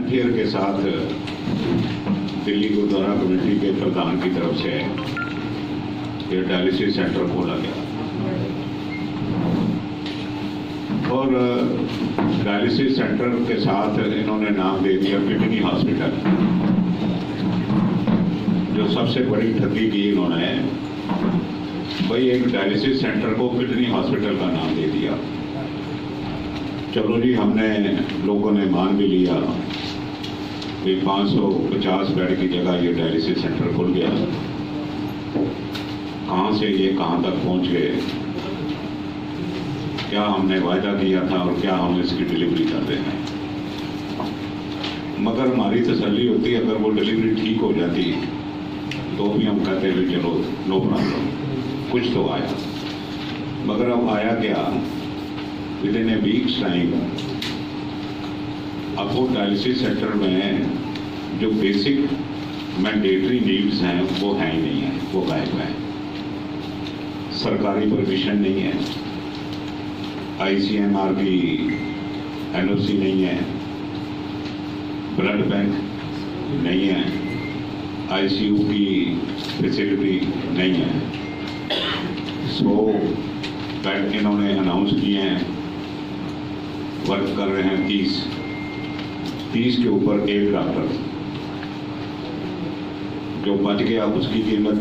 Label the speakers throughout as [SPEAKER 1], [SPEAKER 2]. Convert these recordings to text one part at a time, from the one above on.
[SPEAKER 1] Fair के साथ Delhi gurdwara committee के प्रधान की तरफ से ये डायलिसिस सेंटर खोला गया और डायलिसिस सेंटर के साथ इन्होंने नाम दे दिया किडनी हॉस्पिटल। जो सबसे बड़ी ठगी की इन्होंने भाई एक डायलिसिस सेंटर को किडनी हॉस्पिटल का नाम दे दिया। चलो जी, हमने लोगों ने मान भी लिया कि 550 बेड की जगह ये डायलिसिस सेंटर खुल गया। कहाँ से ये कहाँ तक पहुँच गए, क्या हमने वायदा किया था और क्या हम इसकी डिलीवरी कर रहे हैं। मगर हमारी तसल्ली होती है अगर वो डिलीवरी ठीक हो जाती तो भी हम कहते हैं चलो नो प्रॉब्लम, कुछ तो आया। मगर अब आया क्या, with in A weeks time अब वो डायलिसिस सेंटर में जो बेसिक मैंडेटरी नीड्स हैं वो है ही नहीं है, वो गायब है। सरकारी परमिशन नहीं है, ICMR की NOC नहीं है, ब्लड बैंक नहीं है, ICU की फैसिलिटी नहीं है। 100 बेड इन्होंने अनाउंस किए हैं, वर्क कर रहे हैं 30 के ऊपर एक डॉक्टर। जो बच गया उसकी कीमत,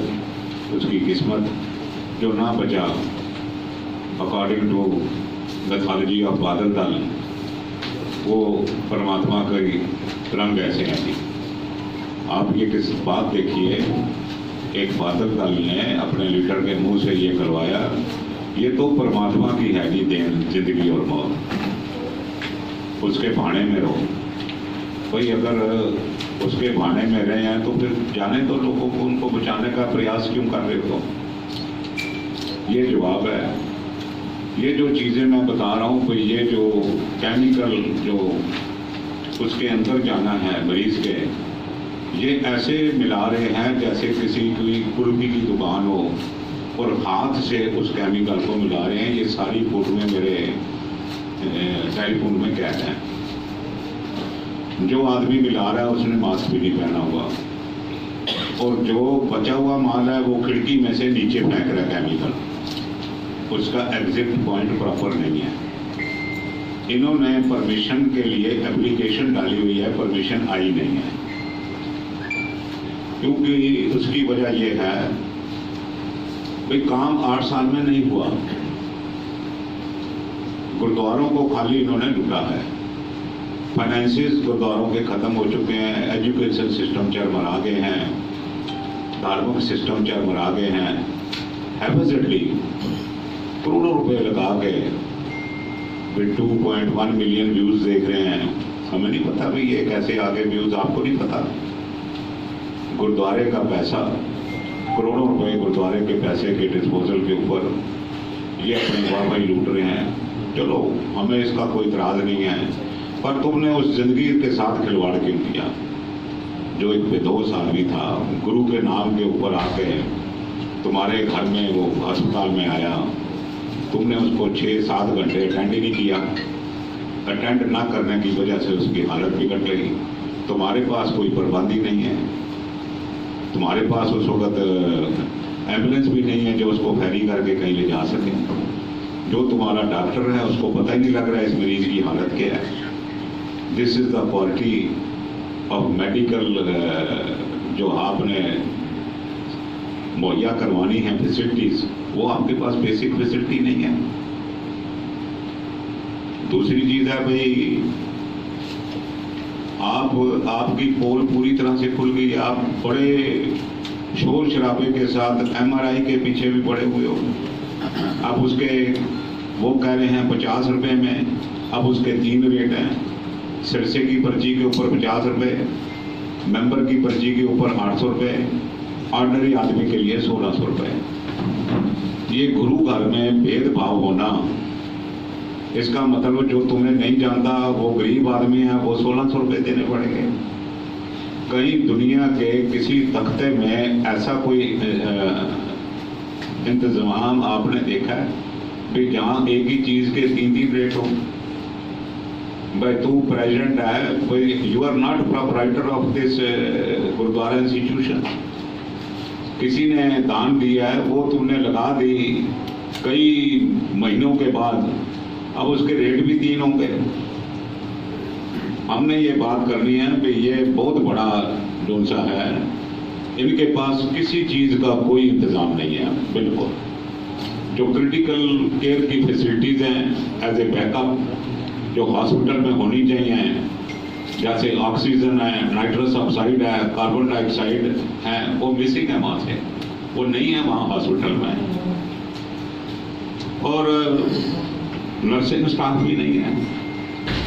[SPEAKER 1] उसकी किस्मत, जो ना बचा अकॉर्डिंग टू मैथोलॉजी ऑफ बादल दल वो परमात्मा का ही रंग ऐसे हैं। आप ये किस बात देखिए, एक बादल दल ने अपने लीडर के मुंह से ये करवाया, ये तो परमात्मा की है जी देन, जिंदगी और मौत, उसके भाने में रहो। भाई अगर उसके भाने में रहे हैं तो फिर जाने तो लोगों को, उनको बचाने का प्रयास क्यों कर रहे हो। ये जवाब है। ये जो चीज़ें मैं बता रहा हूँ, भाई ये जो केमिकल जो उसके अंदर जाना है मरीज के, ये ऐसे मिला रहे हैं जैसे किसी की कुल्फी की दुकान हो और हाथ से उस केमिकल को मिला रहे हैं। ये सारी फोटो में मेरे टेलीफोन में कैद है। जो आदमी मिला रहा है उसने मास्क भी नहीं पहना हुआ और जो बचा हुआ माल है वो खिड़की में से नीचे फेंक रहा है केमिकल, उसका एग्जिट पॉइंट प्रॉपर नहीं है। इन्होंने परमिशन के लिए एप्लीकेशन डाली हुई है, परमिशन आई नहीं है, क्योंकि उसकी वजह यह है भाई काम 8 साल में नहीं हुआ। गुरुद्वारों को खाली इन्होंने लूटा है, फाइनेंसिस गुरुद्वारों के खत्म हो चुके हैं, एजुकेशन सिस्टम चरमरा गए हैं, धार्मिक सिस्टम चरमरा गए हैं। हैफेजडली करोड़ों रुपए लगा के 2.1 मिलियन व्यूज देख रहे हैं। हमें नहीं पता भाई ये कैसे आगे व्यूज, आपको नहीं पता। गुरुद्वारे का पैसा, करोड़ों रुपए गुरुद्वारे के पैसे के डिस्पोजल के ऊपर ये अपने वाहवाही लूट रहे हैं। चलो हमें इसका कोई इतराज नहीं है, पर तुमने उस जिंदगी के साथ खिलवाड़ क्यों किया। जो एक बेदोष आदमी था, गुरु के नाम के ऊपर आके तुम्हारे घर में वो अस्पताल में आया, तुमने उसको 6-7 घंटे अटेंड ही नहीं किया। अटेंड ना करने की वजह से उसकी हालत बिगड़ गई। तुम्हारे पास कोई प्रबंध ही नहीं है, तुम्हारे पास उस वक्त एम्बुलेंस भी नहीं है जो उसको फेरी करके कहीं ले जा सके। जो तुम्हारा डॉक्टर है उसको पता ही नहीं लग रहा है इस मरीज की हालत क्या है। This is the quality of medical जो आपने मुहैया करवानी है फैसिलिटीज, वो आपके पास बेसिक फैसिलिटी नहीं है। दूसरी चीज है भाई, आपकी पोल पूरी तरह से खुल गई। आप बड़े शोर शराबे के साथ MRI के पीछे भी पड़े हुए हो। अब उसके वो कह रहे हैं 50 रुपए में, अब उसके 3 रेट हैं। सिरसे की पर्ची के ऊपर 50 रुपए, मेंबर की पर्ची के ऊपर 800 रुपए, ऑर्डनरी आदमी के लिए 1600 रुपए। ये गुरु घर में भेदभाव होना, इसका मतलब जो तुम्हें नहीं जानता वो गरीब आदमी है, वो 1600 रुपए देने पड़ेंगे। कहीं दुनिया के किसी तख्ते में ऐसा कोई इंतजाम आपने देखा है कि जहां एक ही चीज के 3 रेट हो। भाई तू प्रेसिडेंट है, you are not proprietor of this gurdwara institution. किसी ने दान दिया है, वो तुमने लगा दी कई महीनों के बाद, अब उसके रेट भी 3 होंगे। हमने ये बात करनी है कि ये बहुत बड़ा जो सा है, इनके पास किसी चीज का कोई इंतजाम नहीं है। बिल्कुल जो क्रिटिकल केयर की फैसिलिटीज हैं एज ए बैकअप जो हॉस्पिटल में होनी चाहिए, जैसे ऑक्सीजन है, नाइट्रस ऑक्साइड है, कार्बन डाइऑक्साइड है, वो मिसिंग है वहां से, वो नहीं है वहां हॉस्पिटल में। और नर्सिंग स्टाफ भी नहीं है,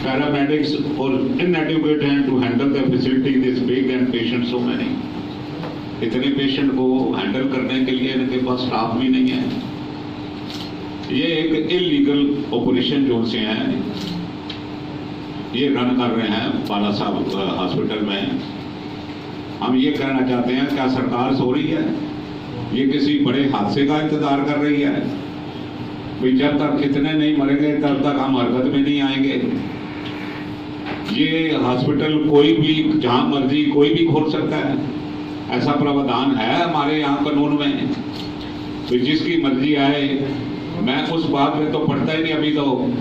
[SPEAKER 1] पैरामेडिक्स और इनएडुकेट हैं to handle the facility this big and patient so many. इतने पेशेंट को हैंडल करने के लिए इनके पास स्टाफ भी नहीं है। ये एक इलीगल ऑपरेशन जो से हैं ये रन कर रहे हैं बाला साहब हॉस्पिटल में। हम ये कहना चाहते हैं, क्या सरकार सो रही है? ये किसी बड़े हादसे का इंतजार कर रही है? भाई जब तक इतने नहीं मरेंगे तब तक हम हरकत में नहीं आएंगे। ये हॉस्पिटल कोई भी जहां मर्जी कोई भी खोल सकता है, ऐसा प्रावधान है हमारे यहाँ कानून में। तो जिसकी मर्जी आए, मैं उस बात में तो पढ़ता ही नहीं अभी। तो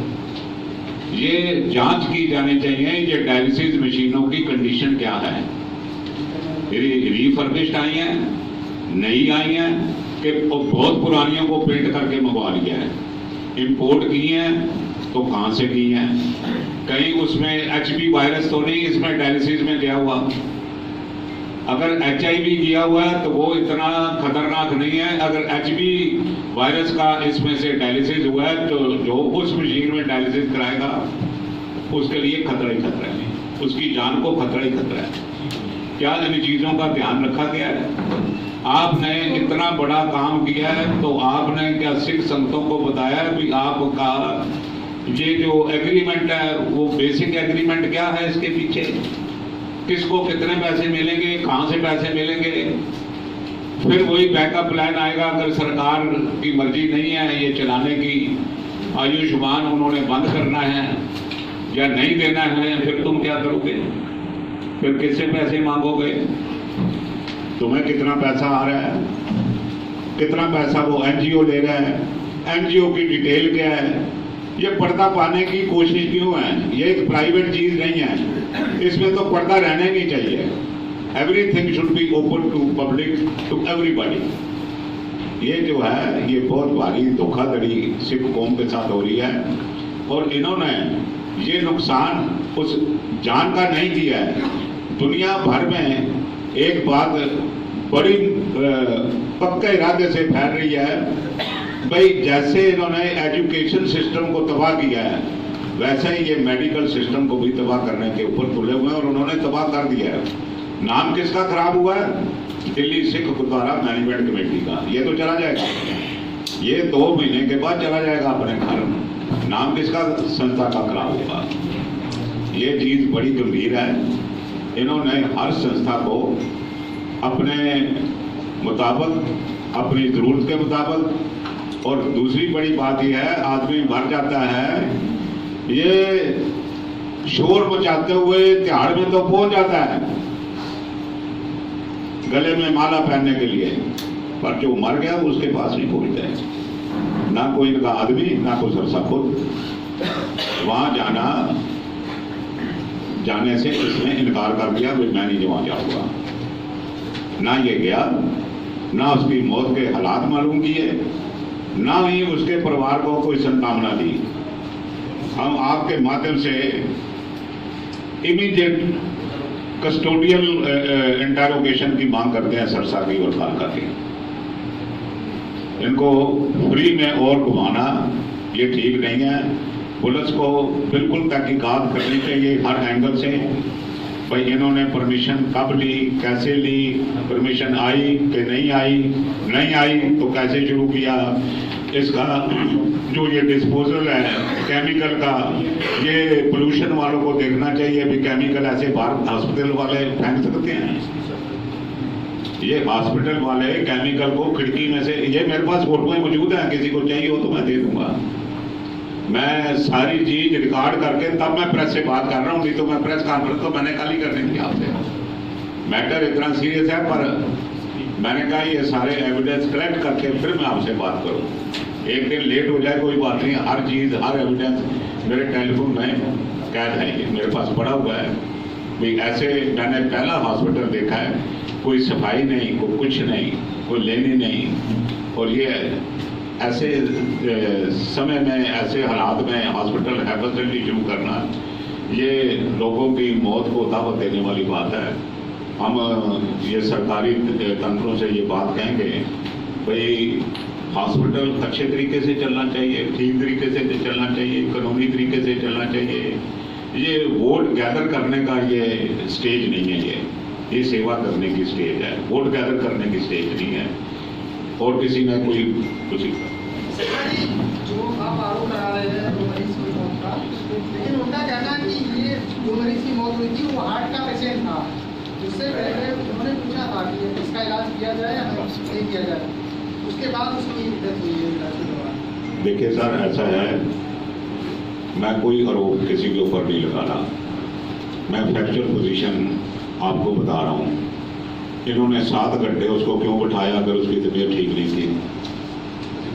[SPEAKER 1] ये जांच की जानी चाहिए ये डायलिसिस मशीनों की कंडीशन क्या है, रिफर्बिश्ड आई हैं, नई आई हैं कि बहुत पुरानियों को पेंट करके मंगवा लिया है, इंपोर्ट की हैं तो कहां से की हैं, कहीं उसमें HIV वायरस तो नहीं इसमें डायलिसिस में गया हुआ। अगर HIV गया हुआ है तो वो इतना खतरनाक नहीं है। अगर HIV वायरस का इसमें से डायलिसिस हुआ है तो जो उस मशीन में डायलिसिस कराएगा उसके लिए खतरा ही खतरा है, उसकी जान को खतरा ही खतरा है। क्या इन चीजों का ध्यान रखा गया है? आपने इतना बड़ा काम किया है तो आपने क्या सिख संतों को बताया कि आपका ये जो एग्रीमेंट है वो बेसिक एग्रीमेंट क्या है, इसके पीछे किसको कितने पैसे मिलेंगे, कहां से पैसे मिलेंगे? फिर वही बैकअप प्लान आएगा अगर सरकार की मर्जी नहीं है ये चलाने की, आयुष्मान उन्होंने बंद करना है या नहीं देना है, फिर तुम क्या करोगे? फिर किससे पैसे मांगोगे? तुम्हें कितना पैसा आ रहा है, कितना पैसा वो NGO ले रहा है, NGO की डिटेल क्या है? ये पर्दा पाने की कोशिश क्यों है? ये एक प्राइवेट चीज नहीं है, इसमें तो पर्दा रहने नहीं चाहिए। Everything should be open to public, to everybody. ये जो है ये बहुत भारी धोखाधड़ी सिख कौम के साथ हो रही है और इन्होंने ये नुकसान उस जान का नहीं किया है। दुनिया भर में एक बात बड़ी पक्के इरादे से फैल रही है भाई, जैसे इन्होंने एजुकेशन सिस्टम को तबाह किया है वैसे ही ये मेडिकल सिस्टम को भी तबाह करने के ऊपर तुले हुए हैं और उन्होंने तबाह कर दिया है। नाम किसका खराब हुआ है? दिल्ली सिख गुरुद्वारा मैनेजमेंट कमेटी का। ये तो चला जाएगा, ये 2 महीने के बाद चला जाएगा अपने घर। नाम किसका संस्था का खराब होगा? ये चीज बड़ी गंभीर है। इन्होंने हर संस्था को अपने मुताबिक, अपनी जरूरत के मुताबिक, और दूसरी बड़ी बात यह है आदमी मर जाता है, ये शोर मचाते हुए तिहाड़ में तो पहुंच जाता है गले में माला पहनने के लिए, पर जो मर गया उसके पास नहीं पहुंचता है, ना कोई इनका आदमी ना कोई सरसा खुद। वहां जाने से इसने इनकार कर दिया कि मैं नहीं वहां जाऊंगा। ना ये गया, ना उसकी मौत के हालात मालूम किए, ना ही उसके परिवार को कोई संतावना दी। हम आपके माध्यम से इमीडिएट कस्टोडियल इंटरोगेशन की मांग करते हैं सरसा की और कालका की। इनको फ्री में और घुमाना ये ठीक नहीं है। पुलिस को बिल्कुल तहकीकात करनी चाहिए हर एंगल से, भाई इन्होंने परमिशन कब ली, कैसे ली, परमिशन आई कि नहीं आई, नहीं आई तो कैसे शुरू किया, इसका जो ये डिस्पोजल है केमिकल का, ये पोल्यूशन वालों को देखना चाहिए भी केमिकल ऐसे बाहर हॉस्पिटल वाले फेंक सकते हैं। ये हॉस्पिटल वाले केमिकल को खिड़की में से, ये मेरे पास फोटोएं मौजूद हैं, किसी को चाहिए हो तो मैं दे दूंगा। मैं सारी चीज रिकॉर्ड करके तब मैं प्रेस से बात कर रहा हूँ, नहीं तो मैं प्रेस कॉन्फ्रेंस तो मैंने कल ही करनी थी आपसे। मैटर इतना सीरियस है, पर मैंने कहा ये सारे एविडेंस कलेक्ट करके फिर मैं आपसे बात करूँ। एक दिन लेट हो जाए कोई बात नहीं, हर चीज़ हर एविडेंस मेरे टेलीफोन में कैद है, ये मेरे पास पड़ा हुआ है। भाई ऐसे मैंने पहला हॉस्पिटल देखा है, कोई सफाई नहीं, कोई कुछ नहीं, कोई लेनी नहीं, और ये ऐसे समय में ऐसे हालात में हॉस्पिटल हैफेजली शुरू करना, ये लोगों की मौत को दावत देने वाली बात है। हम ये सरकारी तंत्रों से ये बात कहेंगे, भाई हॉस्पिटल अच्छे तरीके से चलना चाहिए, ठीक तरीके से चलना चाहिए, कानूनी तरीके से चलना चाहिए। ये वोट गैदर करने का ये स्टेज नहीं है, ये सेवा करने की स्टेज है, वोट गैदर करने की स्टेज नहीं है। और किसी ने कोई कुछ
[SPEAKER 2] जो आप आरोप लगा रहे हैं दो मरीज की मौत का, लेकिन उनका कहना है कि ये जो मरीज की मौत हुई थी वो हार्ट का पेशेंट था। उससे पहले उन्होंने पूछा था कि इसका इलाज किया जाए या नहीं किया जाए, उसके बाद उसकी डेथ हुई है इलाज के दौरान।
[SPEAKER 1] देखिए सर, ऐसा है, मैं कोई आरोप किसी के ऊपर नहीं लगा रहा, मैं फैक्चुअल पोजीशन आपको बता रहा हूँ। इन्होंने 7 घंटे उसको क्यों बिठाया अगर उसकी तबीयत ठीक नहीं थी?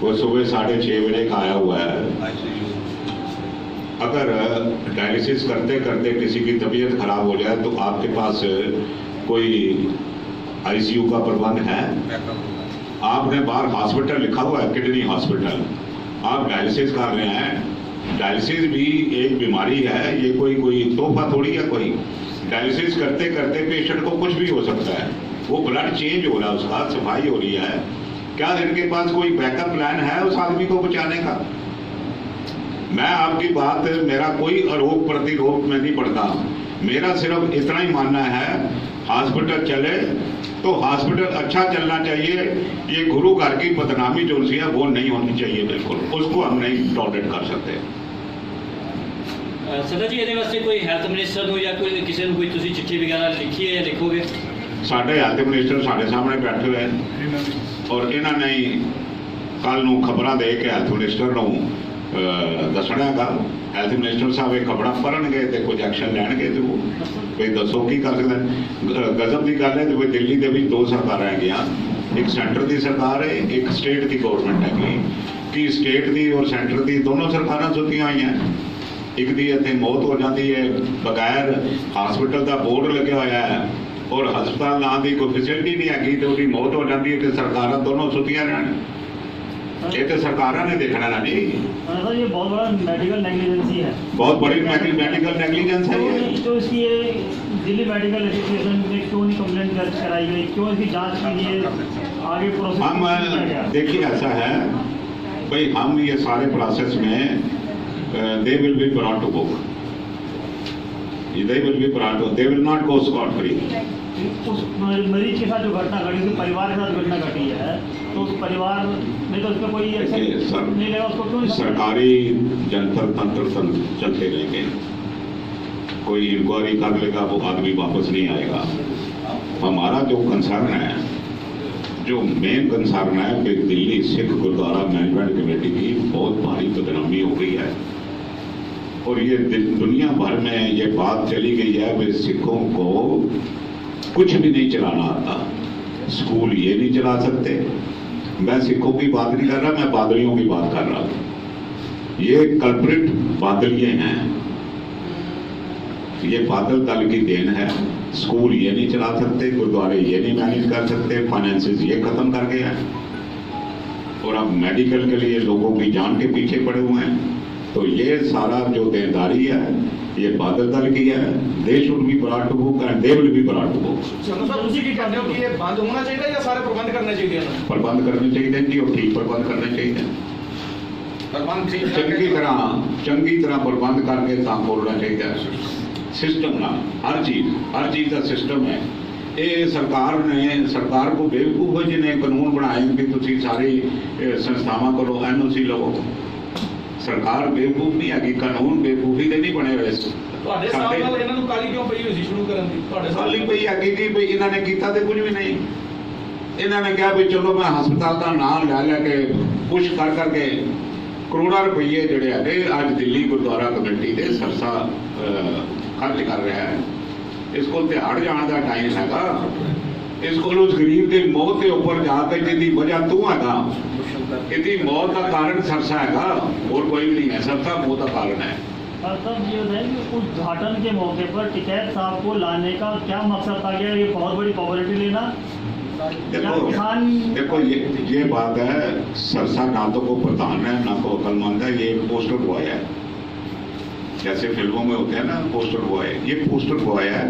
[SPEAKER 1] वो सुबह 6:30 बजे का आया हुआ है। अगर डायलिसिस करते करते किसी की तबीयत खराब हो जाए तो आपके पास कोई आईसीयू का प्रबंध है? आपने बाहर हॉस्पिटल लिखा हुआ है, किडनी हॉस्पिटल, आप डायलिसिस कर रहे हैं। डायलिसिस भी एक बीमारी है, ये कोई तोहफा थोड़ी है कोई। डायलिसिस करते करते पेशेंट को कुछ भी हो सकता है, वो ब्लड चेंज हो रहा है, उसका सफाई हो रही है। क्या इनके पास कोई बैकअप प्लान है उस आदमी को बचाने का? मैं आपकी बात, मेरा कोई आरोप प्रतिरोप में नहीं पड़ता, मेरा सिर्फ इतना ही मानना है, हॉस्पिटल चले तो हॉस्पिटल अच्छा चलना चाहिए। ये गुरु घर की बदनामी जो सी है वो नहीं होनी चाहिए, बिल्कुल उसको हम नहीं टॉलरेट कर सकते।
[SPEAKER 3] सदा जी, ਇਹਦੇ ਵਾਸਤੇ ਕੋਈ ਹੈਲਥ ਮਿਨਿਸਟਰ ਨੂੰ ਜਾਂ ਕੋਈ ਕਿਸੇ ਨੂੰ ਕੋਈ ਤੁਸੀਂ ਚਿੱਠੀ ਵਗੈਰਾ ਲਿਖੀ ਹੈ ਜਾਂ ਲਿਖੋਗੇ?
[SPEAKER 1] ਸਾਡੇ ਹੈਲਥ ਮਿਨਿਸਟਰ ਸਾਡੇ ਸਾਹਮਣੇ ਬੈਠੇ ਹੋਏ ਹਨ ਔਰ ਇਹਨਾਂ ਨੇ ਕੱਲ ਨੂੰ ਖਬਰਾਂ ਦੇ ਕੇ ਹੈਲਥ ਮਿਨਿਸਟਰ ਨੂੰ ਦੱਸਣਾ ਹੈਗਾ। ਹੈਲਥ ਮਿਨਿਸਟਰ ਸਾਹਿਬ ਇਹ ਖਬਰਾਂ ਪੜ੍ਹਨਗੇ ਤੇ ਕੁਝ ਐਕਸ਼ਨ ਲੈਣਗੇ ਤੇ ਉਹ ਕੋਈ ਦੱਸੋ ਕੀ ਕਰ ਸਕਦੇ। ਗਜ਼ਬ ਦੀ ਗੱਲ ਹੈ ਕਿ ਦਿੱਲੀ ਦੇ ਵਿੱਚ 2 ਸਰਕਾਰਾਂ ਹੈਗੀਆਂ, ਇੱਕ ਸੈਂਟਰ ਦੀ ਸਰਕਾਰ ਹੈ, ਇੱਕ ਸਟੇਟ ਦੀ ਗਵਰਨਮੈਂਟ ਹੈਗੀ। ਕਿ ਸਟੇਟ ਦੀ ਔਰ ਸੈਂਟਰ ਦੀ ਦੋਨੋਂ ਸਰਕਾਰਾਂ ਸੁੱਤੀਆਂ ਹੋਈਆਂ। ਇੱਕ ਦੀ ਇੱਥੇ ਮੌਤ ਹੋ ਜਾਂਦੀ ਹੈ ਬਗੈਰ ਹਸਪੀਟਲ ਦਾ ਬੋਰਡ ਲੱਗਿਆ ਹੋਇਆ ਹੈ ਔਰ ਹਸਪਤਾਲ ਨਾਂ ਦੀ ਕੋਈ ਫੈਸਿਲਿਟੀ ਨਹੀਂ ਹੈਗੀ ਤੇ ਉਹਦੀ ਮੌਤ ਹੋ ਜਾਂਦੀ ਹੈ ਤੇ ਸਰਕਾਰਾਂ ਦੋਨੋਂ ਸੁੱਤੀਆਂ ਰਹਿਣ। ये तो सरकारों ने देखना ना जी।
[SPEAKER 4] सर ये बहुत बड़ा मेडिकल नेग्लिजेंसी है,
[SPEAKER 1] बहुत बड़ी मेडिकल नेग्लिजेंस है ये।
[SPEAKER 4] तो इसकी ये दिल्ली मेडिकल एसोसिएशन में क्यों नहीं कंप्लेंट दर्ज कराई गई, क्यों इसकी जांच के लिए आगे प्रोसेस?
[SPEAKER 1] हम देखिए ऐसा है भाई, हम ये सारे प्रोसेस में they will be brought to book, they will be brought to, they will not go scot free.
[SPEAKER 4] उस मरीज के साथ जो घटना घटी, उसके परिवार के साथ घटना घटी है, तो उस परिवार में तो उसका कोई एक्शन नहीं लेगा, उसको क्यों?
[SPEAKER 1] सरकारी जंतर तंत्र चलते रहेंगे, कोई इंक्वायरी कर लेगा वो आदमी वापस नहीं आएगा। हमारा जो कंसर्न है, जो मेन कंसर्न है कि दिल्ली सिख गुरुद्वारा मैनेजमेंट कमेटी की बहुत भारी बदनामी हो गई है और ये दुनिया भर में ये बात चली गई है कि सिखों को कुछ भी नहीं चलाना आता, स्कूल ये नहीं चला सकते। मैं सिखों की बात नहीं कर रहा, मैं बादलियों की बात कर रहा हूं। ये कल्प्रिट बादलिये हैं, ये बादल दल की देन है। स्कूल ये नहीं चला सकते, गुरुद्वारे ये नहीं मैनेज कर सकते, फाइनेंसेस ये खत्म कर गए हैं और अब मेडिकल के लिए लोगों की जान के पीछे पड़े हुए हैं। तो ये सारा जो देनदारी है ये बादल दल की है। They should be brought to book and they will be brought to book.
[SPEAKER 2] ਤੁਸੀਂ ਕੀ ਕਹਿੰਦੇ ਹੋ ਕਿ ਇਹ ਬੰਦ ਹੋਣਾ ਚਾਹੀਦਾ ਜਾਂ ਸਾਰੇ ਪ੍ਰਬੰਧ ਕਰਨੇ ਚਾਹੀਦੇ ਹਨ?
[SPEAKER 1] प्रबंध करने चाहिए जी और ठीक प्रबंध करने चाहिए।
[SPEAKER 2] ਪ੍ਰਬੰਧ ਠੀਕ
[SPEAKER 1] चंगी तरह प्रबंध करके काम खोलना चाहिए। सिस्टम ना हर चीज़ का सिस्टम है। ये सरकार को बेवकूफ़ है जिन्हें कानून बनाए कि तुम सारी संस्थावां को NOC लो। सरकार बेवकूफ़ नहीं है कि कानून बेवकूफ़ी के नहीं बने हुए।
[SPEAKER 2] ਤੁਹਾਡੇ ਹਿਸਾਬ ਨਾਲ ਇਹਨਾਂ ਨੂੰ ਕਾਲੀ ਕਿਉਂ ਪਈ ਹੋਈ ਸੀ ਸ਼ੁਰੂ ਕਰਨ ਦੀ? ਤੁਹਾਡੇ ਹਿਸਾਬ
[SPEAKER 1] ਕਾਲੀ ਪਈ ਹੈਗੀ ਜੀ ਵੀ ਇਹਨਾਂ ਨੇ ਕੀਤਾ ਤੇ ਕੁਝ ਵੀ ਨਹੀਂ। ਇਹਨਾਂ ਨੇ ਕਿਹਾ ਵੀ ਚਲੋ ਮੈਂ ਹਸਪਤਾਲ ਦਾ ਨਾਮ ਲੈ ਕੇ ਪੁਸ਼ ਕਰ ਕਰਕੇ ਕਰੋੜਾਂ ਰੁਪਏ ਜਿਹੜੇ ਆ ਨੇ ਅੱਜ ਦਿੱਲੀ ਗੁਰਦੁਆਰਾ ਕਮੇਟੀ ਦੇ ਸਰਸਾ ਖਰਚ ਕਰ ਰਿਹਾ ਹੈ। ਇਸ ਕੋਲ ਤਿਹਾੜ ਜਾਣ ਦਾ ਟਾਈਮ ਹੈਗਾ। ਇਸ ਕੋਲ ਉਸ ਗਰੀਬ ਦੀ ਮੌਤ ਦੇ ਉੱਪਰ ਜਾ ਕੇ ਜਿਹਦੀ ਵਜ੍ਹਾ ਤੂੰ ਹੈਗਾ, ਇਹਦੀ मौत का कारण सरसा हैगा और कोई भी नहीं है। सरसा मौत का कारण है।
[SPEAKER 4] और तब ये बताएं कि उद्घाटन के मौके पर टिकैत साहब को लाने का क्या मकसद था? क्या ये बहुत बड़ी पॉपुलरिटी लेना?
[SPEAKER 1] देखो ये बात है, सरसा ना तो को प्रधान है ना को अकलमंद है। ये एक पोस्टर बॉय है, जैसे फिल्मों में होते हैं ना पोस्टर बॉय, ये पोस्टर बॉय है।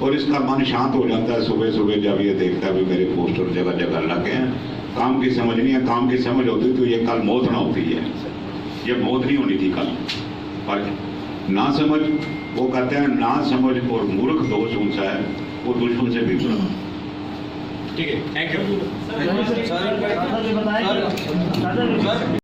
[SPEAKER 1] और इसका मन शांत हो जाता है सुबह सुबह जब ये देखता है भी मेरे पोस्टर जगह जगह लगे हैं। काम की समझ नहीं है। काम की समझ होती तो ये कल मौत ना होती है। ये मौत नहीं होनी थी कल। पर ना समझ, वो कहते हैं ना समझ और मूर्ख दोष उनसा है, वो दुश्मन से भी बुरा।
[SPEAKER 3] ठीक है, थैंक यू।
[SPEAKER 4] दादा जी बताएं।